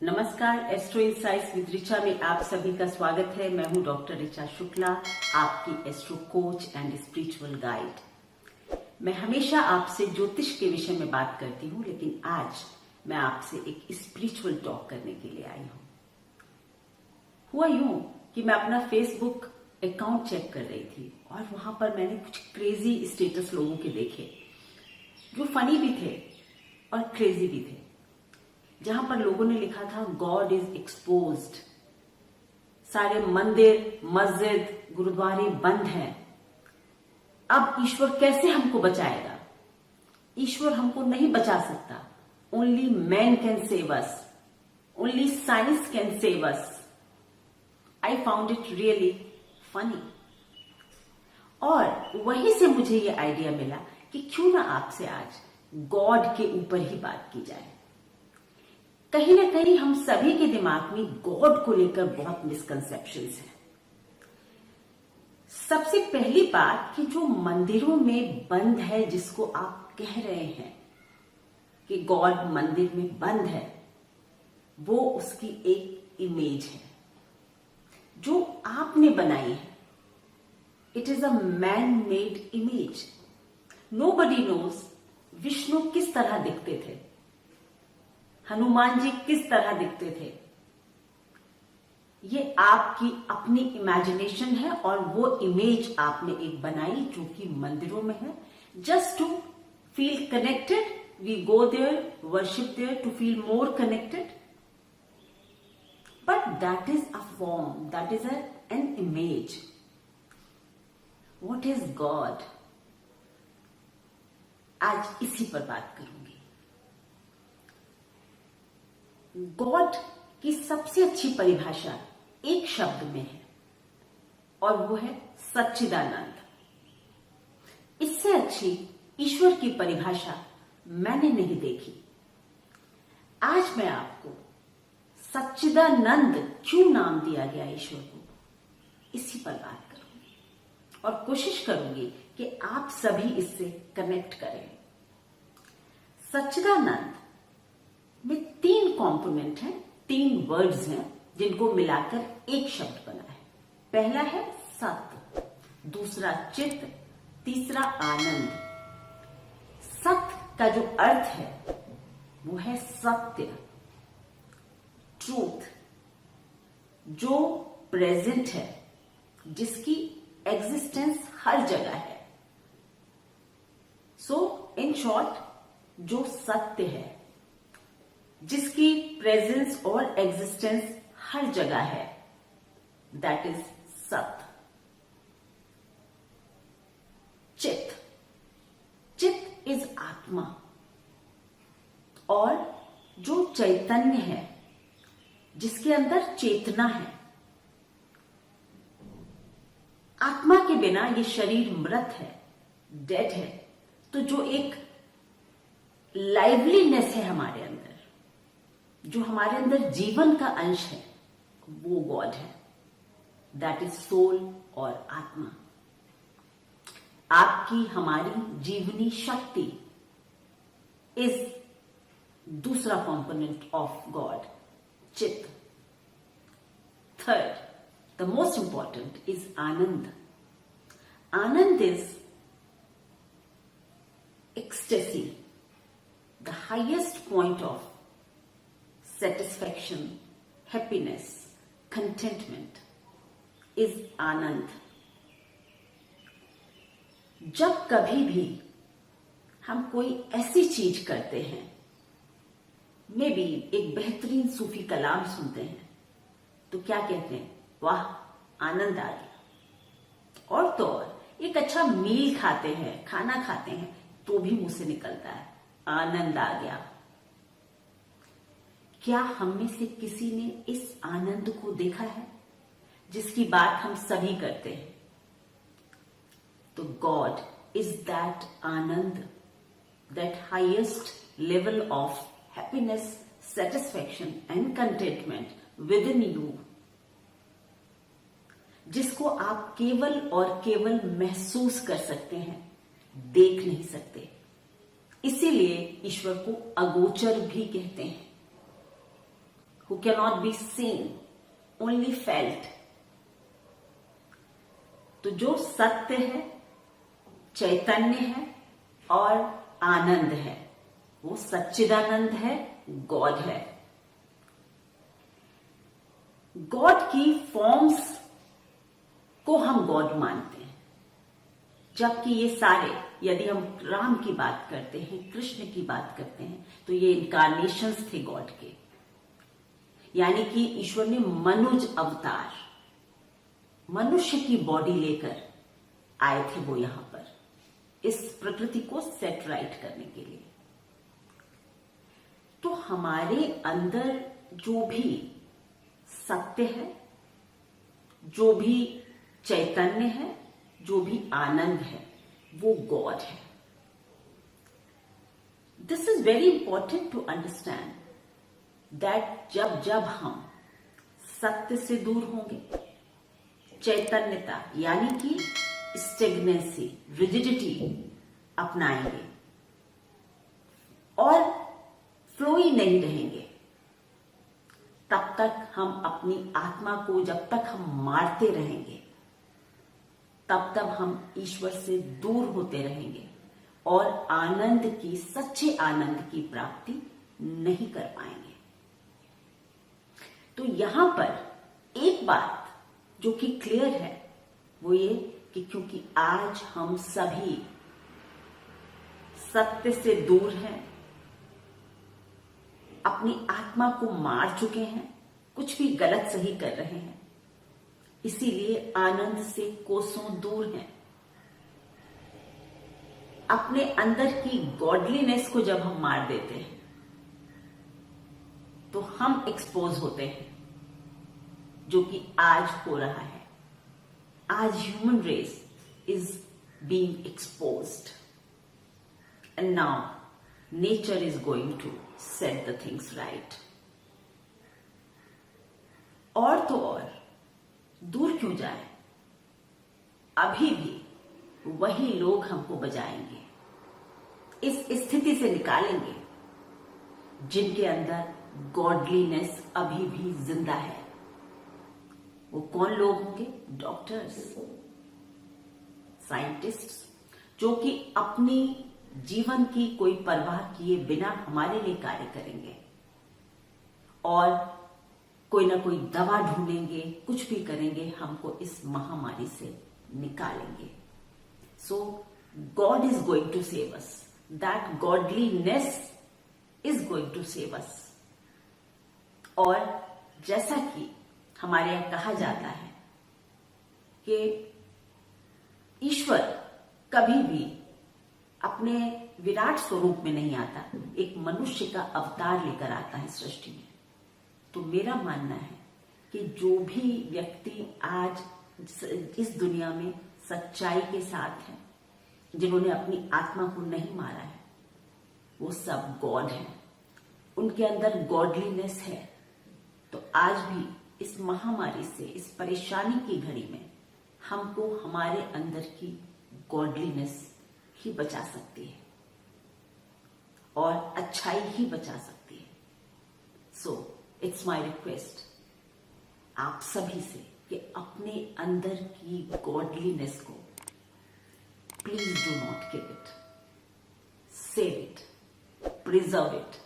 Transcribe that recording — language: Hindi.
नमस्कार, एस्ट्रो इनसाइट्स विद ऋचा में आप सभी का स्वागत है। मैं हूं डॉक्टर ऋचा शुक्ला, आपकी astro coach and spiritual guide. मैं हमेशा आपसे ज्योतिष के विषय में बात करती हूं, लेकिन आज मैं आपसे एक स्पिरिचुअल टॉक करने के लिए आई हूं। हुआ यूं कि मैं अपना फेसबुक अकाउंट चेक कर रही थी और वहां पर मैंने कुछ क्रेजी स्टेटस लोगों के देखे, जो फनी भी थे और क्रेजी भी थे, जहां पर लोगों ने लिखा था गॉड इज एक्सपोज्ड, सारे मंदिर, मस्जिद, गुरुद्वारे बंद हैं, अब ईश्वर कैसे हमको बचाएगा? ईश्वर हमको नहीं बचा सकता, only man can save us, only science can save us. I found it really funny. और वहीं से मुझे ये आइडिया मिला कि क्यों ना आपसे आज गॉड के ऊपर ही बात की जाए। कहीं ना कहीं हम सभी के दिमाग में गॉड को लेकर बहुत मिसकंसेप्शंस हैं। सबसे पहली बात कि जो मंदिरों में बंद है, जिसको आप कह रहे हैं कि गॉड मंदिर में बंद है, वो उसकी एक इमेज है जो आपने बनाई है। It is a man made image. Nobody knows Vishnu किस तरह दिखते थे, हनुमान जी किस तरह दिखते थे। ये आपकी अपनी इमेजिनेशन है और वो इमेज आपने एक बनाई जो कि मंदिरों में है। Just to feel connected, we go there, worship there to feel more connected, but that is a form, that is an image. What is God? आज इसी पर बात करूंगी। गॉड की सबसे अच्छी परिभाषा एक शब्द में है और वो है सच्चिदानंद। इससे अच्छी ईश्वर की परिभाषा मैंने नहीं देखी। आज मैं आपको सच्चिदानंद क्यों नाम दिया गया ईश्वर को, इसी पर बात करूंगी और कोशिश करूंगी कि आप सभी इससे कनेक्ट करें। सच्चिदानंद में 3 कंपोनेंट हैं, 3 वर्ड्स हैं, जिनको मिलाकर एक शब्द बना है। पहला है सत्य, दूसरा चित्त, तीसरा आनंद। सत्य का जो अर्थ है वो है सत्य, ट्रूथ, जो प्रेजेंट है, जिसकी एग्जिस्टेंस हर जगह है। सो इन शॉर्ट, जो सत्य है, जिसकी प्रेजेंस और एग्जिस्टेंस हर जगह है, दैट इज सत्य। चित्त, चित्त इज आत्मा, और जो चैतन्य है, जिसके अंदर चेतना है। आत्मा के बिना ये शरीर मृत है, डेड है, तो जो एक लाइवलीनेस है हमारे अंदर, जो हमारे अंदर जीवन का अंश है, वो गॉड है। दैट इज सोल और आत्मा। आपकी हमारी जीवनी शक्ति इज दूसरा कंपोनेंट ऑफ गॉड, चित्त। Third, the most important is Anand. Anand is ecstasy, the highest point of satisfaction, happiness, contentment is आनंद। जब कभी भी हम कोई ऐसी चीज करते हैं, मे बी एक बेहतरीन सूफी कलाम सुनते हैं, तो क्या कहते हैं? वाह, आनंद आ गया। और तो और एक अच्छा मील खाते हैं, खाना खाते हैं, तो भी मुंह से निकलता है आनंद आ गया। क्या हम में से किसी ने इस आनंद को देखा है जिसकी बात हम सभी करते हैं? तो God is that Anand, that highest level of happiness, satisfaction and contentment with in you, जिसको आप केवल और केवल महसूस कर सकते हैं, देख नहीं सकते। इसीलिए ईश्वर को अगोचर भी कहते हैं। who cannot be seen, only felt. तो जो सत्य है, चैतन्य है और आनंद है, वो सच्चिदानंद है, गॉड है। गॉड की फॉर्म्स को हम गॉड मानते हैं, जबकि ये सारे, यदि हम राम की बात करते हैं, कृष्ण की बात करते हैं, तो ये इनकारनेशंस थे गॉड के। यानी कि ईश्वर ने मनुज अवतार, मनुष्य की बॉडी लेकर आए थे वो यहां पर, इस प्रकृति को सेट राइट करने के लिए। तो हमारे अंदर जो भी सत्य है, जो भी चैतन्य है, जो भी आनंद है, वो गॉड है। This is very important to understand that जब जब हम सत्य से दूर होंगे, चैतन्यता यानी कि स्टेग्नेंसी, रिजिडिटी अपनाएंगे और फ्लोई नहीं रहेंगे, तब तक हम अपनी आत्मा को, जब तक हम मारते रहेंगे, तब तक हम ईश्वर से दूर होते रहेंगे और आनंद की, सच्चे आनंद की प्राप्ति नहीं कर पाएंगे। तो यहां पर एक बात जो कि क्लियर है वो ये कि क्योंकि आज हम सभी सत्य से दूर हैं, अपनी आत्मा को मार चुके हैं, कुछ भी गलत सही कर रहे हैं, इसीलिए आनंद से कोसों दूर हैं। अपने अंदर की गॉडलीनेस को जब हम मार देते हैं तो हम एक्सपोज होते हैं, जो कि आज हो रहा है। आज human race is being exposed and now nature is going to set the things right. और तो और दूर क्यों जाए, अभी भी वही लोग हमको बजाएंगे, इस स्थिति से निकालेंगे जिनके अंदर गॉडलीनेस अभी भी जिंदा है। वो कौन लोग होंगे? डॉक्टर्स, साइंटिस्ट्स, जो कि अपनी जीवन की कोई परवाह किए बिना हमारे लिए कार्य करेंगे और कोई ना कोई दवा ढूंढेंगे, कुछ भी करेंगे, हमको इस महामारी से निकालेंगे। So God is going to save us, that godliness is going to save us. और जैसा कि हमारे यहां कहा जाता है कि ईश्वर कभी भी अपने विराट स्वरूप में नहीं आता, एक मनुष्य का अवतार लेकर आता है सृष्टि में। तो मेरा मानना है कि जो भी व्यक्ति आज इस दुनिया में सच्चाई के साथ है, जिन्होंने अपनी आत्मा को नहीं मारा है, वो सब गॉड है, उनके अंदर गॉडलीनेस है। तो आज भी इस महामारी से, इस परेशानी की घड़ी में हमको हमारे अंदर की गॉडलीनेस ही बचा सकती है और अच्छाई ही बचा सकती है। सो इट्स माय रिक्वेस्ट आप सभी से कि अपने अंदर की गॉडलीनेस को please do not kill it, save it, preserve it,